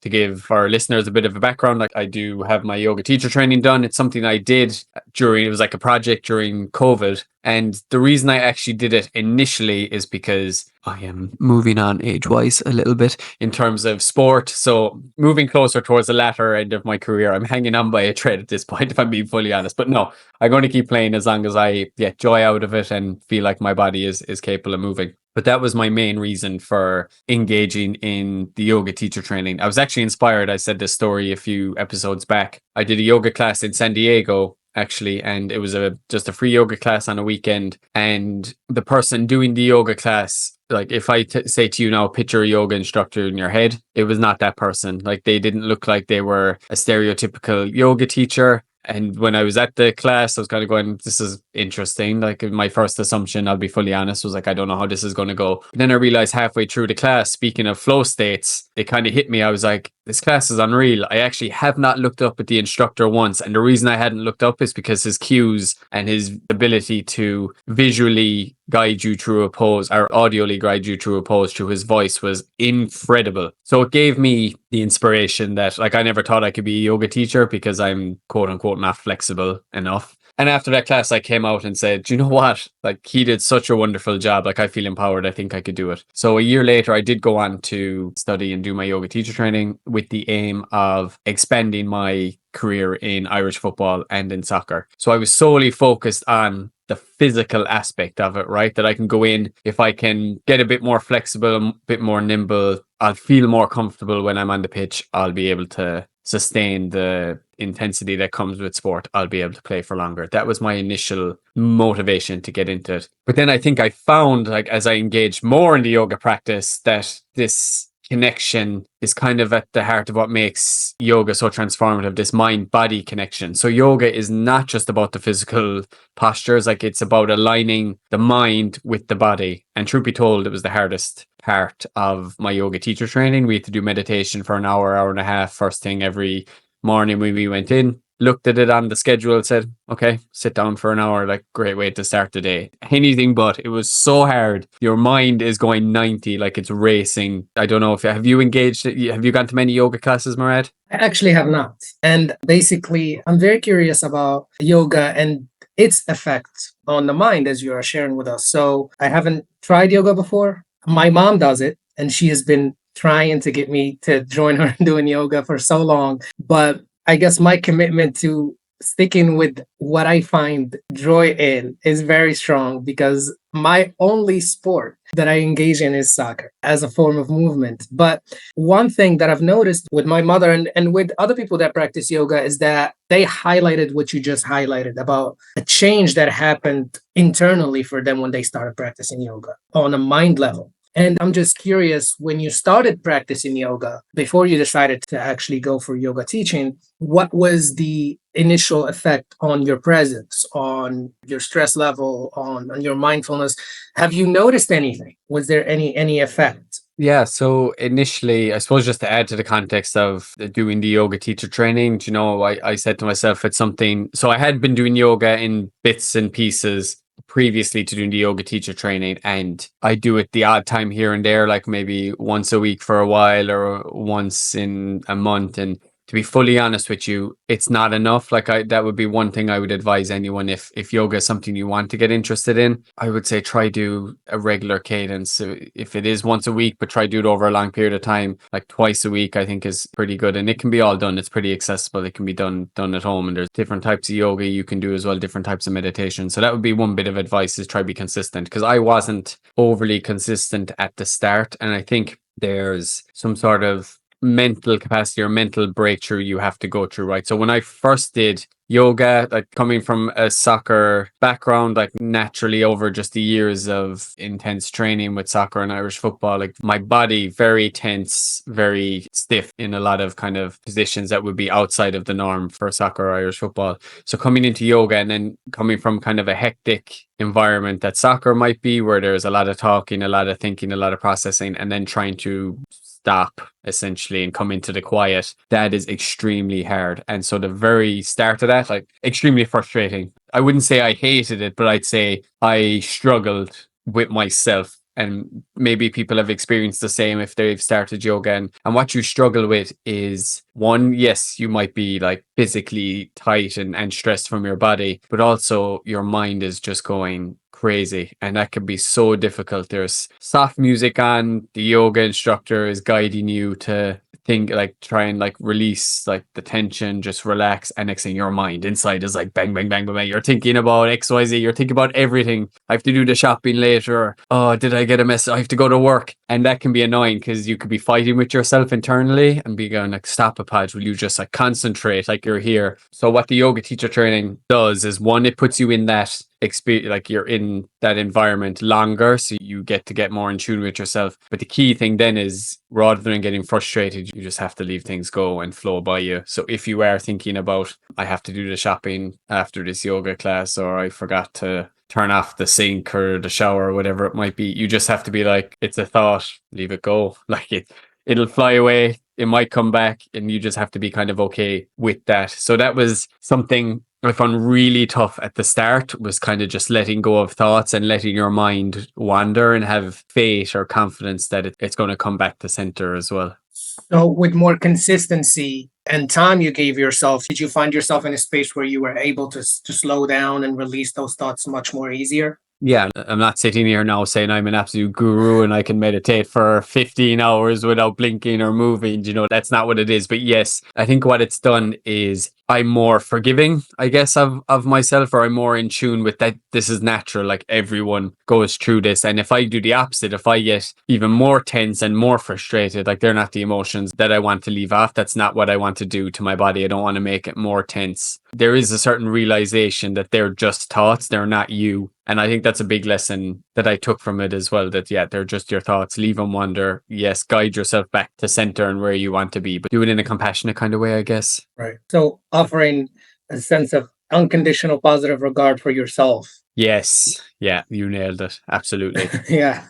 to give our listeners a bit of a background, like I do have my yoga teacher training done. It's something I did it was like a project during COVID. And the reason I actually did it initially is because I am moving on age-wise a little bit in terms of sport. So moving closer towards the latter end of my career, I'm hanging on by a thread at this point, if I'm being fully honest. But no, I'm going to keep playing as long as I get joy out of it and feel like my body is capable of moving. But that was my main reason for engaging in the yoga teacher training. I was actually inspired. I said this story a few episodes back. I did a yoga class in San Diego, actually, and it was just a free yoga class on a weekend. And the person doing the yoga class, like if I say to you now, picture a yoga instructor in your head, it was not that person. Like they didn't look like they were a stereotypical yoga teacher. And when I was at the class, I was kind of going, this is interesting. Like my first assumption, I'll be fully honest, was like, I don't know how this is going to go. But then I realized halfway through the class, speaking of flow states, it kind of hit me. I was like, this class is unreal. I actually have not looked up at the instructor once. And the reason I hadn't looked up is because his cues and his ability to visually guide you through a pose or audioly guide you through a pose through his voice was incredible. So it gave me the inspiration that like I never thought I could be a yoga teacher because I'm quote unquote not flexible enough. And after that class, I came out and said, do you know what? Like he did such a wonderful job. Like I feel empowered. I think I could do it. So a year later, I did go on to study and do my yoga teacher training with the aim of expanding my career in Irish football and in soccer. So I was solely focused on the physical aspect of it, right? That I can go in, if I can get a bit more flexible, a bit more nimble, I'll feel more comfortable when I'm on the pitch. I'll be able to sustain the intensity that comes with sport. I'll be able to play for longer. That was my initial motivation to get into it. But then I think I found, like, as I engaged more in the yoga practice, that this connection is kind of at the heart of what makes yoga so transformative, this mind-body connection. So yoga is not just about the physical postures, like it's about aligning the mind with the body. And truth be told, it was the hardest part of my yoga teacher training. We had to do meditation for an hour and a half, first thing every morning when we went in. Looked at it on the schedule, said, okay, sit down for an hour. Like, great way to start the day. Anything but. It was so hard. Your mind is going 90, like it's racing. I don't know if have you engaged, have you gone to many yoga classes, Mourad? I actually have not. And basically, I'm very curious about yoga and its effect on the mind as you are sharing with us. So I haven't tried yoga before. My mom does it, and she has been trying to get me to join her in doing yoga for so long. But I guess my commitment to sticking with what I find joy in is very strong because my only sport that I engage in is soccer as a form of movement. But one thing that I've noticed with my mother and with other people that practice yoga is that they highlighted what you just highlighted about a change that happened internally for them when they started practicing yoga on a mind level. And I'm just curious, when you started practicing yoga, before you decided to actually go for yoga teaching, what was the initial effect on your presence, on your stress level, on your mindfulness? Have you noticed anything? Was there any effect? Yeah, so initially, I suppose just to add to the context of doing the yoga teacher training, you know, I said to myself, it's something. So I had been doing yoga in bits and pieces previously to doing the yoga teacher training, and I do it the odd time here and there, like maybe once a week for a while or once in a month. And to be fully honest with you, it's not enough. Like that would be one thing I would advise anyone if yoga is something you want to get interested in. I would say try do a regular cadence. So if it is once a week, but try do it over a long period of time, like twice a week, I think is pretty good. And it can be all done. It's pretty accessible. It can be done at home. And there's different types of yoga you can do as well, different types of meditation. So that would be one bit of advice, is try to be consistent, because I wasn't overly consistent at the start. And I think there's some sort of mental capacity or mental breakthrough you have to go through, right? So when I first did yoga, like coming from a soccer background, like naturally over just the years of intense training with soccer and Irish football, like my body very tense, very stiff in a lot of kind of positions that would be outside of the norm for soccer or Irish football. So coming into yoga and then coming from kind of a hectic environment that soccer might be, where there's a lot of talking, a lot of thinking, a lot of processing, and then trying to stop essentially and come into the quiet, that is extremely hard. And so the very start of that, like, extremely frustrating. I wouldn't say I hated it, but I'd say I struggled with myself and maybe people have experienced the same if they've started yoga. And what you struggle with is one, yes, you might be like physically tight and stressed from your body, but also your mind is just going crazy. And that can be so difficult. There's soft music on, the yoga instructor is guiding you to think, like try and like release like the tension, just relax. And next thing your mind inside is like bang, bang, bang, bang, bang. You're thinking about XYZ, you're thinking about everything. I have to do the shopping later. Oh, did I get a message? I have to go to work. And that can be annoying because you could be fighting with yourself internally and be going like, stop a pod, will you just like concentrate like you're here? So what the yoga teacher training does is one, it puts you in that experience, like you're in that environment longer, so you get to get more in tune with yourself. But the key thing then is, rather than getting frustrated, you just have to leave things go and flow by you. So if you are thinking about, I have to do the shopping after this yoga class, or I forgot to turn off the sink or the shower or whatever it might be, you just have to be like, it's a thought, leave it go. Like it'll fly away, it might come back, and you just have to be kind of okay with that. So that was something I found really tough at the start, was kind of just letting go of thoughts and letting your mind wander and have faith or confidence that it's going to come back to center as well. So, with more consistency and time you gave yourself, did you find yourself in a space where you were able to slow down and release those thoughts much more easier? Yeah, I'm not sitting here now saying I'm an absolute guru and I can meditate for 15 hours without blinking or moving. You know, that's not what it is. But yes, I think what it's done is I'm more forgiving, I guess, of myself, or I'm more in tune with that. This is natural. Like everyone goes through this. And if I do the opposite, if I get even more tense and more frustrated, like they're not the emotions that I want to leave off. That's not what I want to do to my body. I don't want to make it more tense. There is a certain realization that they're just thoughts. They're not you. And I think that's a big lesson that I took from it as well, that, yeah, they're just your thoughts. Leave them wander. Yes, guide yourself back to center and where you want to be, but do it in a compassionate kind of way, I guess. Right. So, offering a sense of unconditional positive regard for yourself. Yes. Yeah, you nailed it. Absolutely. Yeah.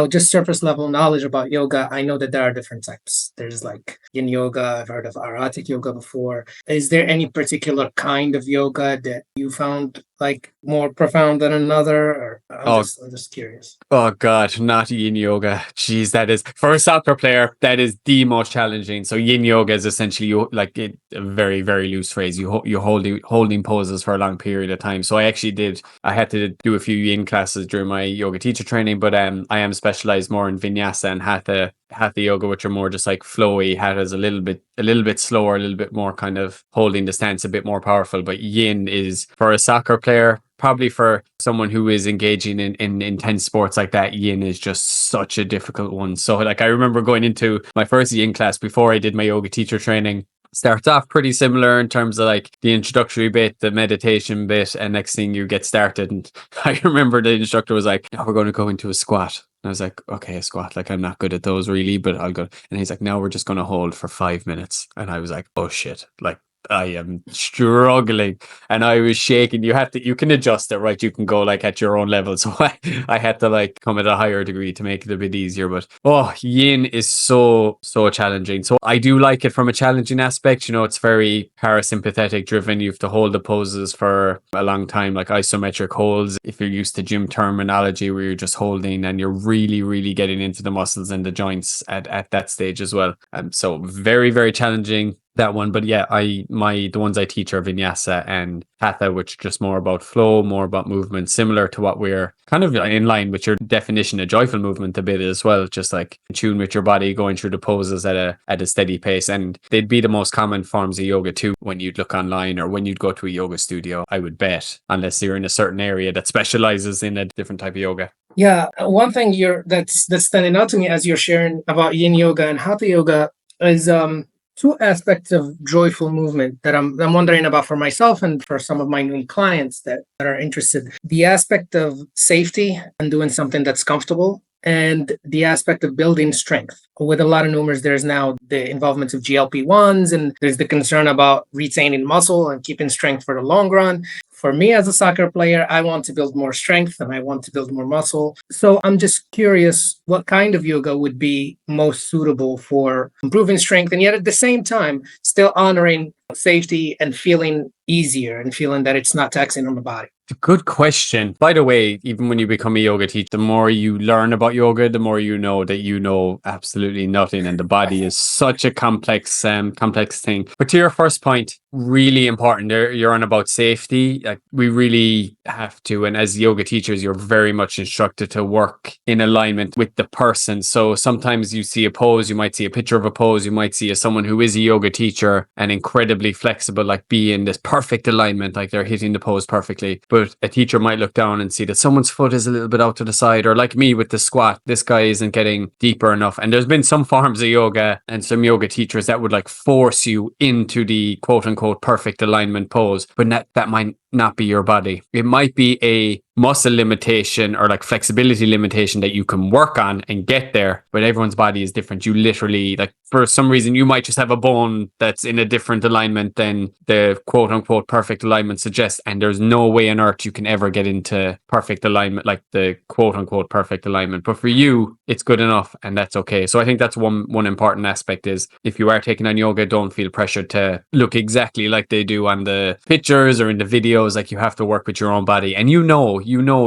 Just surface level knowledge about yoga. I know that there are different types. There's like yin yoga. I've heard of arahatic yoga before. Is there any particular kind of yoga that you found like more profound than another? Or I'm just curious. Oh God, not yin yoga. Jeez, that is, for a soccer player, that is the most challenging. So yin yoga is essentially a very, very loose phrase. You're holding poses for a long period of time. So I had to do a few yin classes during my yoga teacher training, but I am specialized more in vinyasa and hatha yoga, which are more just like flowy. Hatha is a little bit slower, a little bit more kind of holding the stance, a bit more powerful. But yin is, for a soccer player, probably for someone who is engaging in intense sports like that, yin is just such a difficult one. So like I remember going into my first yin class before I did my yoga teacher training. Starts off pretty similar in terms of like the introductory bit, the meditation bit, and next thing you get started. And I remember the instructor was like, now we're going to go into a squat. And I was like, okay, a squat. Like I'm not good at those really, but I'll go. And he's like, now we're just going to hold for 5 minutes. And I was like, oh shit. Like I am struggling and I was shaking. You can adjust it, right? You can go like at your own level. So I had to like come at a higher degree to make it a bit easier. But yin is so challenging. So I do like it from a challenging aspect. It's very parasympathetic driven. You have to hold the poses for a long time, like isometric holds. If you're used to gym terminology where you're just holding and you're really, really getting into the muscles and the joints at that stage as well. So very, very challenging, that one. But yeah, the ones I teach are vinyasa and hatha, which are just more about flow, more about movement, similar to what we're kind of in line with your definition of joyful movement a bit as well, just like in tune with your body, going through the poses at a steady pace. And they'd be the most common forms of yoga too when you'd look online or when you'd go to a yoga studio, I would bet, unless you're in a certain area that specializes in a different type of yoga. Yeah, one thing that's standing out to me as you're sharing about yin yoga and hatha yoga is two aspects of joyful movement that I'm wondering about for myself and for some of my new clients that are interested. The aspect of safety and doing something that's comfortable, and the aspect of building strength. With a lot of Noomers, there's now the involvement of GLP-1s, and there's the concern about retaining muscle and keeping strength for the long run. For me as a soccer player, I want to build more strength and I want to build more muscle. So I'm just curious what kind of yoga would be most suitable for improving strength and yet at the same time still honoring safety and feeling easier and feeling that it's not taxing on the body. Good question. By the way, even when you become a yoga teacher, the more you learn about yoga, the more you know that you know absolutely nothing, and the body is such a complex thing. But to your first point, really important. There, you're on about safety. Like, we really have to, and as yoga teachers, you're very much instructed to work in alignment with the person. So sometimes you see a pose, you might see a picture of a pose, you might see someone who is a yoga teacher and incredibly flexible, like be in this perfect alignment, like they're hitting the pose perfectly. But a teacher might look down and see that someone's foot is a little bit out to the side, or like me with the squat, this guy isn't getting deeper enough. And there's been some forms of yoga and some yoga teachers that would like force you into the quote unquote perfect alignment pose, but that might not be your body. It might be a muscle limitation or like flexibility limitation that you can work on and get there, but everyone's body is different. You literally, like, for some reason, you might just have a bone that's in a different alignment than the quote unquote perfect alignment suggests. And there's no way on earth you can ever get into perfect alignment, like the quote unquote perfect alignment. But for you, it's good enough, and that's okay. So I think that's one important aspect is, if you are taking on yoga, don't feel pressured to look exactly like they do on the pictures or in the videos. Like, you have to work with your own body, and you know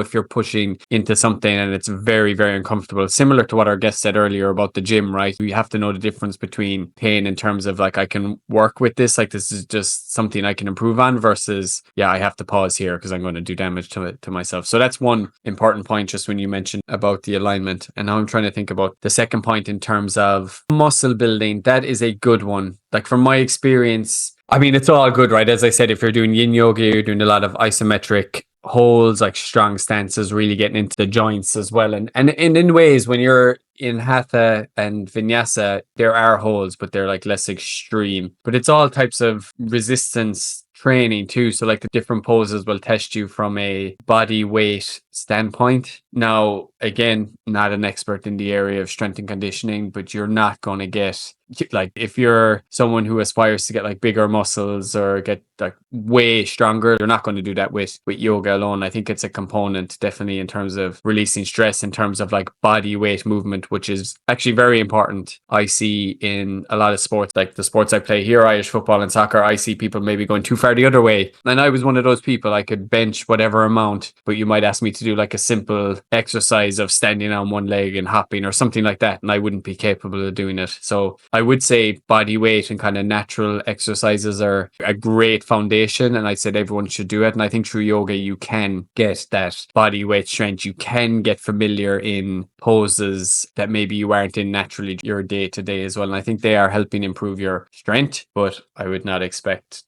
if you're pushing into something and it's very, very uncomfortable. Similar to what our guest said earlier about the gym, right? You have to know the difference between pain in terms of like, I can work with this, like this is just something I can improve on, versus I have to pause here because I'm going to do damage to myself. So that's one important point, just when you mentioned about the alignment. And now I'm trying to think about the second point in terms of muscle building. That is a good one. Like, from my experience, I mean, it's all good, right? As I said, if you're doing yin yoga, you're doing a lot of isometric holds, like strong stances, really getting into the joints as well. And in ways, when you're in hatha and vinyasa, there are holds, but they're like less extreme. But it's all types of resistance training too. So like, the different poses will test you from a body weight standpoint. Now, again, not an expert in the area of strength and conditioning, but you're not going to get, like, if you're someone who aspires to get like bigger muscles or get like way stronger, you're not going to do that with yoga alone. I think it's a component definitely in terms of releasing stress, in terms of like body weight movement, which is actually very important. I see in a lot of sports, like the sports I play here, Irish football and soccer, I see people maybe going too far the other way. And I was one of those people. I could bench whatever amount, but you might ask me to do like a simple exercise of standing on one leg and hopping or something like that, and I wouldn't be capable of doing it. So I would say body weight and kind of natural exercises are a great foundation, and I said everyone should do it. And I think through yoga you can get that body weight strength. You can get familiar in poses that maybe you aren't in naturally your day to day as well. And I think they are helping improve your strength, but I would not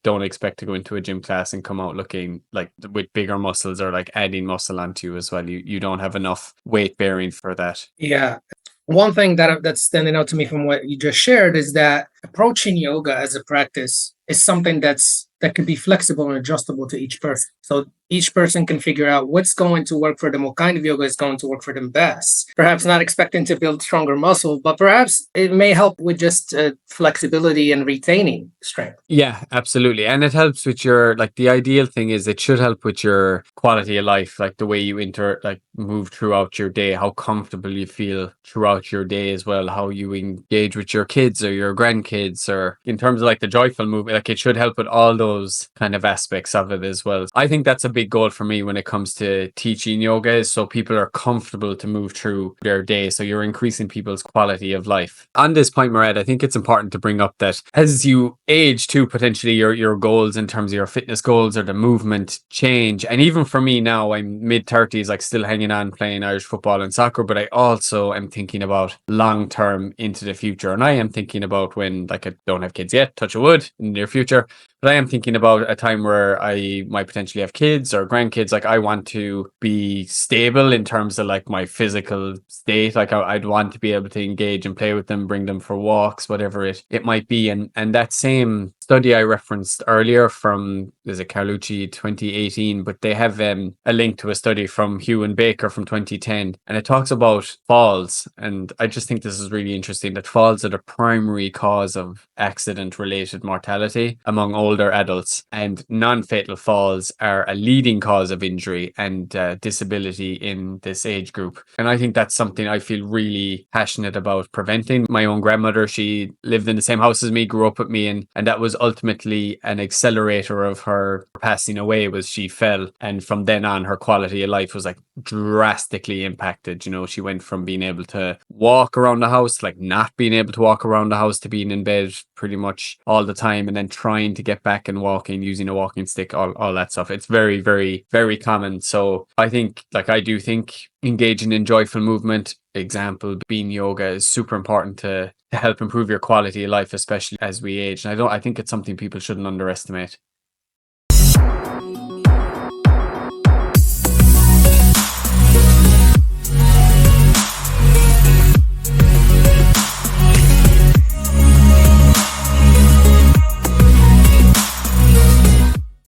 don't expect to go into a gym class and come out looking like with bigger muscles or like adding muscle onto you as well. You don't have enough weight bearing for that. Yeah. One thing that's standing out to me from what you just shared is that approaching yoga as a practice is something that could be flexible and adjustable to each person. So each person can figure out what's going to work for them, what kind of yoga is going to work for them best. Perhaps not expecting to build stronger muscle, but perhaps it may help with just flexibility and retaining strength. Yeah, absolutely. And it helps with your, like, the ideal thing is it should help with your quality of life, like the way you move throughout your day, how comfortable you feel throughout your day as well, how you engage with your kids or your grandkids, or in terms of like the joyful movement, like it should help with all those kind of aspects of it as well. I think that's a big goal for me when it comes to teaching yoga, is so people are comfortable to move through their day. So you're increasing people's quality of life. On this point, Mourad, I think it's important to bring up that as you age too, potentially your goals in terms of your fitness goals or the movement change. And even for me now, I'm mid-30s, like still hanging on playing Irish football and soccer, but I also am thinking about long term into the future. And I am thinking about when, like, I don't have kids yet, touch of wood, in the near future, but I am thinking about a time where I might potentially have kids or grandkids. Like, I want to be stable in terms of like my physical state. Like, I'd want to be able to engage and play with them, bring them for walks, whatever it might be. And that same study I referenced earlier from, is it Carlucci 2018, but they have a link to a study from Hugh and Baker from 2010, and it talks about falls. And I just think this is really interesting, that falls are the primary cause of accident related mortality among older adults, and non-fatal falls are a leading cause of injury and disability in this age group. And I think that's something I feel really passionate about preventing. My own grandmother, she lived in the same house as me, grew up with me, and that was was ultimately an accelerator of her passing away. Was she fell, and from then on her quality of life was like drastically impacted. You know, she went from being able to walk around the house, like not being able to walk around the house, to being in bed pretty much all the time, and then trying to get back and walking using a walking stick, all that stuff. It's very, very, very common. So I think, like, I do think engaging in joyful movement, example being yoga, is super important to help improve your quality of life, especially as we age. And I think it's something people shouldn't underestimate.